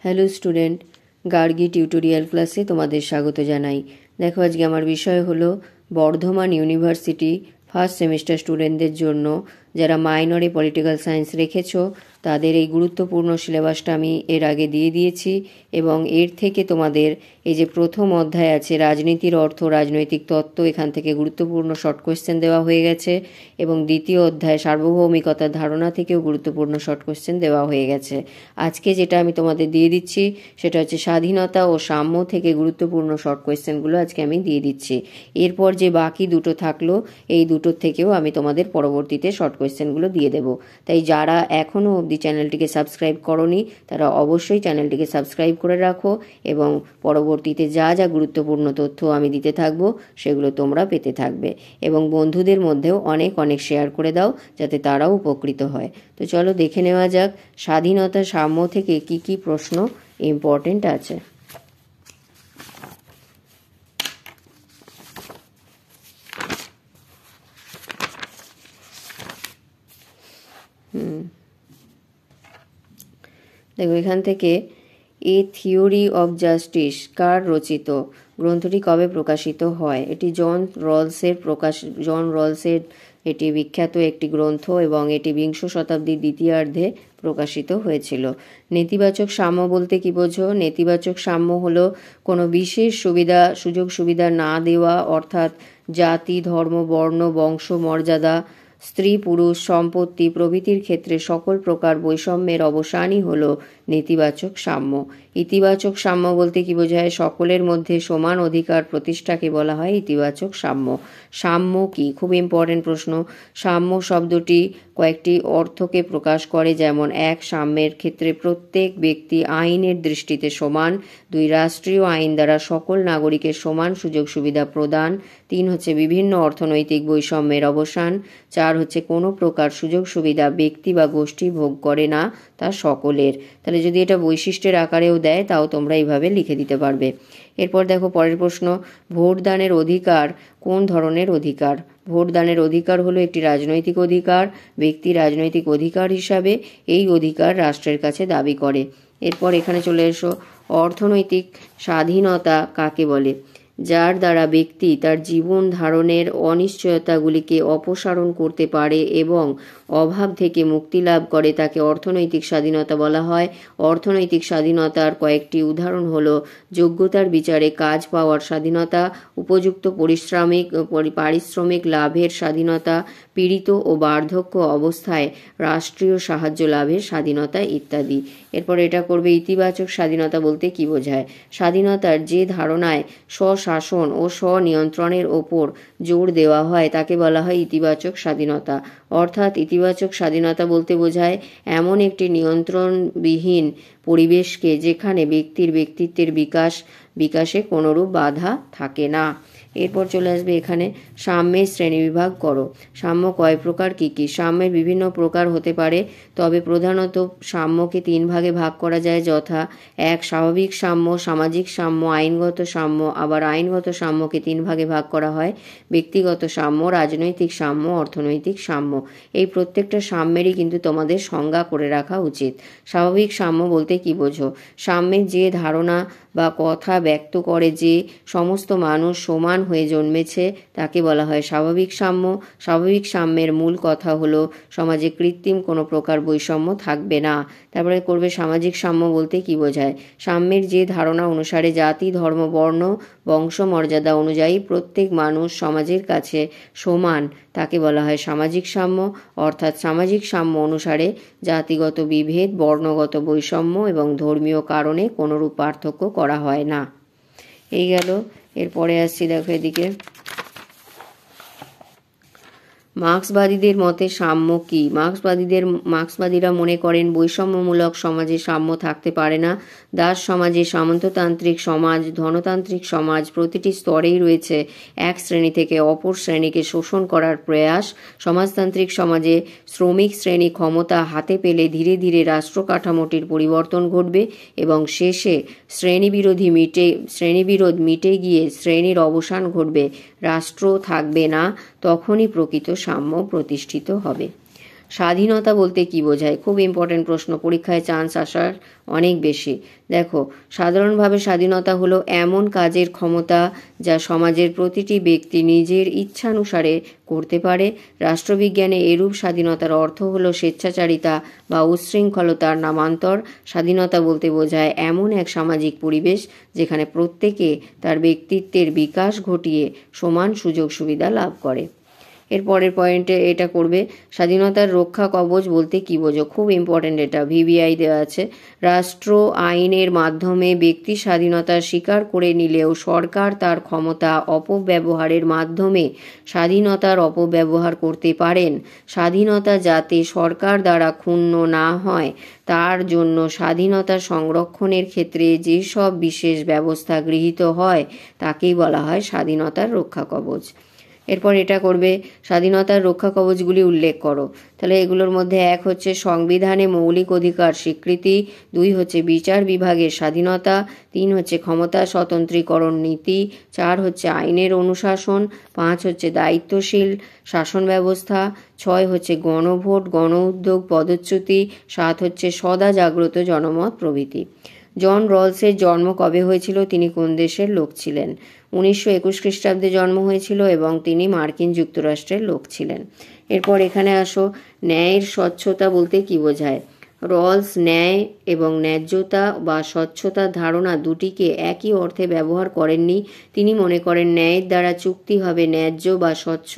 Hello student, Gargi tutorial ক্লাসে তোমাদের স্বাগত জানাই। দেখো, আজকে আমার বিষয় হলো বর্ধমান ইউনিভার্সিটি ফার্স্ট সেমিস্টার স্টুডেন্টদের জন্য যারা মাইনরে পলিটিক্যাল সায়েন্স রেখেছো তাদের এই গুরুত্বপূর্ণ সিলেবাসটা আমি এর আগে দিয়ে দিয়েছি এবং এর থেকে তোমাদের এই যে প্রথম অধ্যায় আছে রাজনীতির অর্থ রাজনৈতিক তত্ত্ব, এখান থেকে গুরুত্বপূর্ণ শর্ট কোয়েশ্চেন দেওয়া হয়ে গেছে এবং দ্বিতীয় অধ্যায় সার্বভৌমিকতার ধারণা থেকেও গুরুত্বপূর্ণ শর্ট কোয়েশ্চেন দেওয়া হয়ে গেছে। আজকে যেটা আমি তোমাদের দিয়ে দিচ্ছি সেটা হচ্ছে স্বাধীনতা ও সাম্য থেকে গুরুত্বপূর্ণ শর্ট কোয়েশ্চেনগুলো আজকে আমি দিয়ে দিচ্ছি। এরপর যে বাকি দুটো থাকলো এই দুটোর থেকেও আমি তোমাদের পরবর্তীতে শর্ট কোয়েশ্চেনগুলো দিয়ে দেবো। তাই যারা এখনও অবধি চ্যানেলটিকে সাবস্ক্রাইব করনি তারা অবশ্যই চ্যানেলটিকে সাবস্ক্রাইব করে রাখো এবং পরবর্তীতে যা যা গুরুত্বপূর্ণ তথ্য আমি দিতে থাকবো সেগুলো তোমরা পেতে থাকবে এবং বন্ধুদের মধ্যেও অনেক অনেক শেয়ার করে দাও যাতে তারাও উপকৃত হয়। তো চলো দেখে নেওয়া যাক স্বাধীনতা সাম্য থেকে কি কি প্রশ্ন ইম্পর্টেন্ট আছে। দেখো, এখান থেকে এ থিওরি অফ জাস্টিস কার রচিত, গ্রন্থটি কবে প্রকাশিত হয়? এটি জন রলসের এটি বিখ্যাত একটি গ্রন্থ এবং এটি বিংশ শতাব্দীর দ্বিতীয়ার্ধে প্রকাশিত হয়েছিল। নেতিবাচক সাম্য বলতে কি বোঝো? নেতিবাচক সাম্য হলো কোনো বিশেষ সুযোগ সুবিধা না দেওয়া, অর্থাৎ জাতি, ধর্ম, বর্ণ, বংশ, মর্যাদা, স্ত্রী পুরুষ, সম্পত্তি প্রভৃতির ক্ষেত্রে সকল প্রকার বৈষম্যের অবসানই হল নেতিবাচক সাম্য। ইতিবাচক সাম্য বলতে কি বোঝায়? সকলের মধ্যে সমান অধিকার প্রতিষ্ঠাকে বলা হয় ইতিবাচক সাম্য। সাম্য কি? খুব ইম্পর্টেন্ট প্রশ্ন। সাম্য শব্দটি কয়েকটি অর্থকে প্রকাশ করে, যেমন এক, সাম্যের ক্ষেত্রে প্রত্যেক ব্যক্তি আইনের দৃষ্টিতে সমান। দুই, রাষ্ট্রীয় আইন দ্বারা সকল নাগরিকের সমান সুযোগ সুবিধা প্রদান। তিন হচ্ছে বিভিন্ন অর্থনৈতিক বৈষম্যের অবসান। চার হচ্ছে কোনো প্রকার সুযোগ সুবিধা ব্যক্তি বা গোষ্ঠী ভোগ করে না, তা সকলের। তাহলে যদি এটা বৈশিষ্ট্যের আকারেও দেয় তাও তোমরা এইভাবে লিখে দিতে পারবে। এরপর দেখো পরের প্রশ্ন, ভোটদানের অধিকার কোন ধরনের অধিকার? ভোটদানের অধিকার হলো একটি রাজনৈতিক অধিকার। ব্যক্তি রাজনৈতিক অধিকার হিসাবে এই অধিকার রাষ্ট্রের কাছে দাবি করে। এরপর এখানে চলে এসো, অর্থনৈতিক স্বাধীনতা কাকে বলে? যার দ্বারা ব্যক্তি তার জীবন ধারণের অনিশ্চয়তাগুলিকে অপসারণ করতে পারে এবং অভাব থেকে মুক্তি লাভ করে তাকে অর্থনৈতিক স্বাধীনতা বলা হয়। অর্থনৈতিক স্বাধীনতার কয়েকটি উদাহরণ হলো যোগ্যতার বিচারে কাজ পাওয়ার স্বাধীনতা, উপযুক্ত পারিশ্রমিক লাভের স্বাধীনতা, পীড়িত ও বার্ধক্য অবস্থায় রাষ্ট্রীয় সাহায্য লাভের স্বাধীনতা ইত্যাদি। এরপর এটা করবে ইতিবাচক স্বাধীনতা বলতে কি বোঝায়? স্বাধীনতার যে ধারণায় স্বশাসন ও স্বনিয়ন্ত্রণের ওপর জোর দেওয়া হয় তাকে বলা হয় ইতিবাচক স্বাধীনতা। অর্থাৎ ইতিবাচক স্বাধীনতা বলতে বোঝায় এমন একটি নিয়ন্ত্রণবিহীন পরিবেশকে যেখানে ব্যক্তির ব্যক্তিত্বের বিকাশে কোনোরূপ বাধা থাকে না। এরপর চলে আসবে এখানে সাম্যের শ্রেণীবিভাগ করো। সাম্য কয় প্রকার, কি কি? সাম্যের বিভিন্ন প্রকার হতে পারে, তবে প্রধানত সাম্যকে তিন ভাগে ভাগ করা যায়, যথা এক, স্বাভাবিক সাম্য, সামাজিক সাম্য, আইনগত সাম্য। আবার আইনগত সাম্যকে তিন ভাগে ভাগ করা হয়, ব্যক্তিগত সাম্য, রাজনৈতিক সাম্য, অর্থনৈতিক সাম্য। এই প্রত্যেকটা সাম্যেরই কিন্তু তোমাদের সংজ্ঞা করে রাখা উচিত। স্বাভাবিক সাম্য বলতে কি বোঝো? সাম্যের যে ধারণা বা কথা ব্যক্ত করে যে সমস্ত মানুষ সমান হয়ে জন্মেছে তাকে বলা হয় স্বাভাবিক সাম্য। স্বাভাবিক সাম্যের মূল কথা হলো সমাজে কৃত্রিম কোনো প্রকার বৈষম্য থাকবে না। তারপরে করবে সামাজিক সাম্য বলতে কি বোঝায়? সাম্যের যে ধারণা অনুসারে জাতি, ধর্ম, বর্ণ, বংশ মর্যাদা অনুযায়ী প্রত্যেক মানুষ সমাজের কাছে সমান তাকে বলা হয় সামাজিক সাম্য। অর্থাৎ সামাজিক সাম্য অনুসারে জাতিগত বিভেদ, বর্ণগত বৈষম্য এবং ধর্মীয় কারণে কোনোরূপ পার্থক্য করা হয় না। এই গেল। এরপরে আসছি, দেখো এদিকে মার্ক্সবাদীদের মতে সাম্য কি? মার্ক্সবাদীরা মনে করেন বৈষম্যমূলক সমাজে সাম্য থাকতে পারে না। দাস সমাজে, সামন্ততান্ত্রিক সমাজ, ধনতান্ত্রিক সমাজ প্রতিটি স্তরেই রয়েছে এক শ্রেণী থেকে অপর শ্রেণীকে শোষণ করার প্রয়াস। সমাজতান্ত্রিক সমাজে শ্রমিক শ্রেণী ক্ষমতা হাতে পেলে ধীরে ধীরে রাষ্ট্র কাঠামোটির পরিবর্তন ঘটবে এবং শেষে শ্রেণীবিরোধ মিটে গিয়ে শ্রেণীর অবসান ঘটবে, রাষ্ট্র থাকবে না, তখনই প্রকৃত সাম্য প্রতিষ্ঠিত হবে। স্বাধীনতা বলতে কি বোঝায়? খুব ইম্পর্টেন্ট প্রশ্ন, পরীক্ষায় চান্স আসার অনেক বেশি। দেখো, সাধারণভাবে স্বাধীনতা হলো এমন কাজের ক্ষমতা যা সমাজের প্রতিটি ব্যক্তি নিজের ইচ্ছানুসারে করতে পারে। রাষ্ট্রবিজ্ঞানে এরূপ স্বাধীনতার অর্থ হলো স্বেচ্ছাচারিতা বা উচ্ছৃঙ্খলতার নামান্তর। স্বাধীনতা বলতে বোঝায় এমন এক সামাজিক পরিবেশ যেখানে প্রত্যেকে তার ব্যক্তিত্বের বিকাশ ঘটিয়ে সমান সুযোগ সুবিধা লাভ করে। এর পরের পয়েন্টে এটা করবে, স্বাধীনতার রক্ষা কবচ বলতে কি বোঝো? খুব ইম্পর্টেন্ট, এটা ভিভিআই দেওয়া আছে। রাষ্ট্র আইনের মাধ্যমে ব্যক্তি স্বাধীনতা স্বীকার করে নিলেও সরকার তার ক্ষমতা অপব্যবহারের মাধ্যমে স্বাধীনতার অপব্যবহার করতে পারেন। স্বাধীনতা যাতে সরকার দ্বারা ক্ষুণ্ণ না হয় তার জন্য স্বাধীনতা সংরক্ষণের ক্ষেত্রে যেসব বিশেষ ব্যবস্থা গৃহীত হয় তাকেই বলা হয় স্বাধীনতার রক্ষা কবচ। এরপর এটা করবে, স্বাধীনতার রক্ষা কবচগুলি উল্লেখ করো। তাহলে এগুলোর মধ্যে 1 হচ্ছে সংবিধানে মৌলিক অধিকার স্বীকৃতি, 2 হচ্ছে বিচার বিভাগের স্বাধীনতা, 3 হচ্ছে ক্ষমতা স্বতন্ত্রীকরণ নীতি, 4 হচ্ছে আইনের অনুশাসন, 5 হচ্ছে দায়িত্বশীল শাসন ব্যবস্থা, 6 হচ্ছে গণভোট, গণ উদ্যোগ পদচ্যুতি, 7 হচ্ছে সদা জাগ্রত জনমত প্রভৃতি। জন রলসের জন্ম কবে হয়েছিল? তিনি কোন দেশের লোক ছিলেন? 1921 খ্রিস্টাব্দে জন্ম হয়েছিল এবং তিনি মার্কিন যুক্তরাষ্ট্রের লোক ছিলেন। এরপর এখানে আসো, ন্যায়ের স্বচ্ছতা বলতে কি বোঝায়? রলস ন্যায় এবং ন্যায্যতা বা স্বচ্ছতার ধারণা দুটিকে একই অর্থে ব্যবহার করেননি। তিনি মনে করেন ন্যায়ের দ্বারা চুক্তি হবে ন্যায্য বা স্বচ্ছ,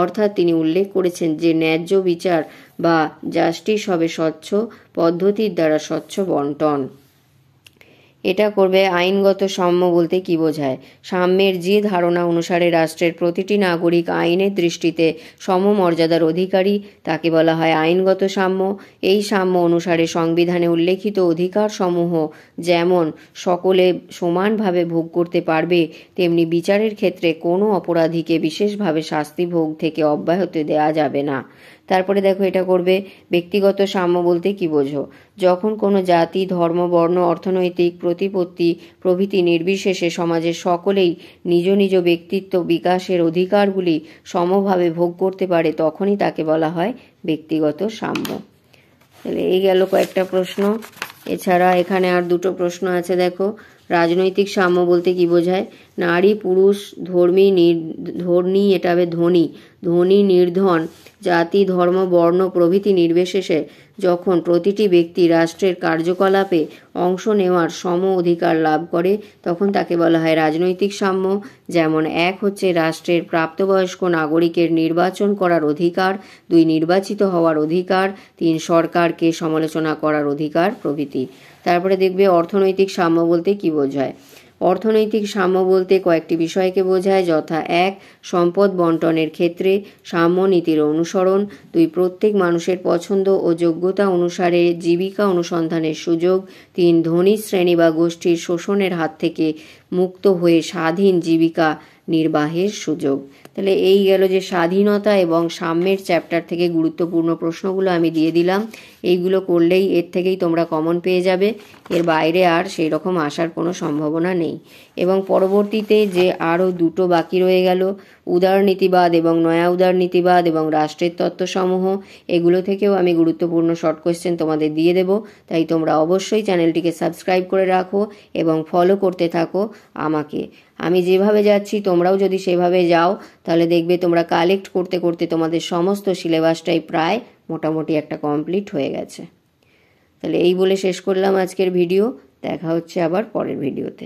অর্থাৎ তিনি উল্লেখ করেছেন যে ন্যায্য বিচার বা জাস্টিস হবে স্বচ্ছ পদ্ধতির দ্বারা স্বচ্ছ বন্টন। এটা করবে, আইনগত সাম্য বলতে কি বোঝায়? সাম্যের যে ধারণা অনুসারে রাষ্ট্রের প্রতিটি নাগরিক আইনের দৃষ্টিতে সমমর্যাদার অধিকারী তাকে বলা হয় আইনগত সাম্য। এই সাম্য অনুসারে সংবিধানে উল্লেখিত অধিকারসমূহ যেমন সকলে সমানভাবে ভোগ করতে পারবে, তেমনি বিচারের ক্ষেত্রে কোনো অপরাধীকে বিশেষভাবে শাস্তি ভোগ থেকে অব্যাহতি দেওয়া যাবে না। তারপরে দেখো, এটা করবে, ব্যক্তিগত সাম্য বলতে কি বোঝো? যখন কোনো জাতি, ধর্ম, বর্ণ, অর্থনৈতিক প্রতিপত্তি প্রভৃতি নির্বিশেষে সমাজের সকলেই নিজ নিজ ব্যক্তিত্ব বিকাশের অধিকারগুলি সমভাবে ভোগ করতে পারে তখনই তাকে বলা হয় ব্যক্তিগত সাম্য। তাহলে এই গেল কয়েকটা প্রশ্ন। এছাড়া এখানে আর 2টো প্রশ্ন আছে, দেখো। রাজনৈতিক সাম্য বলতে কি বোঝায়? নারী পুরুষ ধর্মী এটা হবে ধনী নির্ধন, জাতি, ধর্ম, বর্ণ প্রভৃতি নির্বিশেষে যখন প্রতিটি ব্যক্তি রাষ্ট্রের কার্যকলাপে অংশ নেওয়ার সম অধিকার লাভ করে তখন তাকে বলা হয় রাজনৈতিক সাম্য। যেমন 1 হচ্ছে রাষ্ট্রের প্রাপ্তবয়স্ক নাগরিকের নির্বাচন করার অধিকার, 2 নির্বাচিত হওয়ার অধিকার, 3 সরকারকে সমালোচনা করার অধিকার প্রভৃতি। তারপরে দেখবে অর্থনৈতিক সাম্য বলতে কি বোঝায়? অর্থনৈতিক সাম্য বলতে কয়েকটি বিষয়কে বোঝায়, যথা 1 সম্পদ বন্টনের ক্ষেত্রে সাম্য নীতির অনুসরণ, 2 প্রত্যেক মানুষের পছন্দ ও যোগ্যতা অনুসারে জীবিকা অনুসন্ধানের সুযোগ, 3 ধনী শ্রেণী বা গোষ্ঠীর শোষণের হাত থেকে মুক্ত হয়ে স্বাধীন জীবিকা নির্বাহের সুযোগ। তাহলে এই গেল যে স্বাধীনতা এবং সাম্যের চ্যাপ্টার থেকে গুরুত্বপূর্ণ প্রশ্নগুলো আমি দিয়ে দিলাম। এইগুলো করলেই এর থেকেই তোমরা কমন পেয়ে যাবে, এর বাইরে আর সেই রকম আসার কোনো সম্ভাবনা নেই। এবং পরবর্তীতে যে আরও 2টো বাকি রয়ে গেল, উদারনীতিবাদ এবং নয়া উদারনীতিবাদ এবং রাষ্ট্রের তত্ত্বসমূহ, এগুলো থেকেও আমি গুরুত্বপূর্ণ শর্ট কোয়েশ্চেন তোমাদের দিয়ে দেব। তাই তোমরা অবশ্যই চ্যানেলটিকে সাবস্ক্রাইব করে রাখো এবং ফলো করতে থাকো আমাকে। আমি যেভাবে যাচ্ছি তোমরাও যদি সেভাবে যাও তাহলে দেখবে তোমরা কালেক্ট করতে করতে তোমাদের সমস্ত সিলেবাসটাই প্রায় মোটামুটি একটা কমপ্লিট হয়ে গেছে। তাহলে এই বলে শেষ করলাম আজকের ভিডিও। দেখা হচ্ছে আবার পরের ভিডিওতে।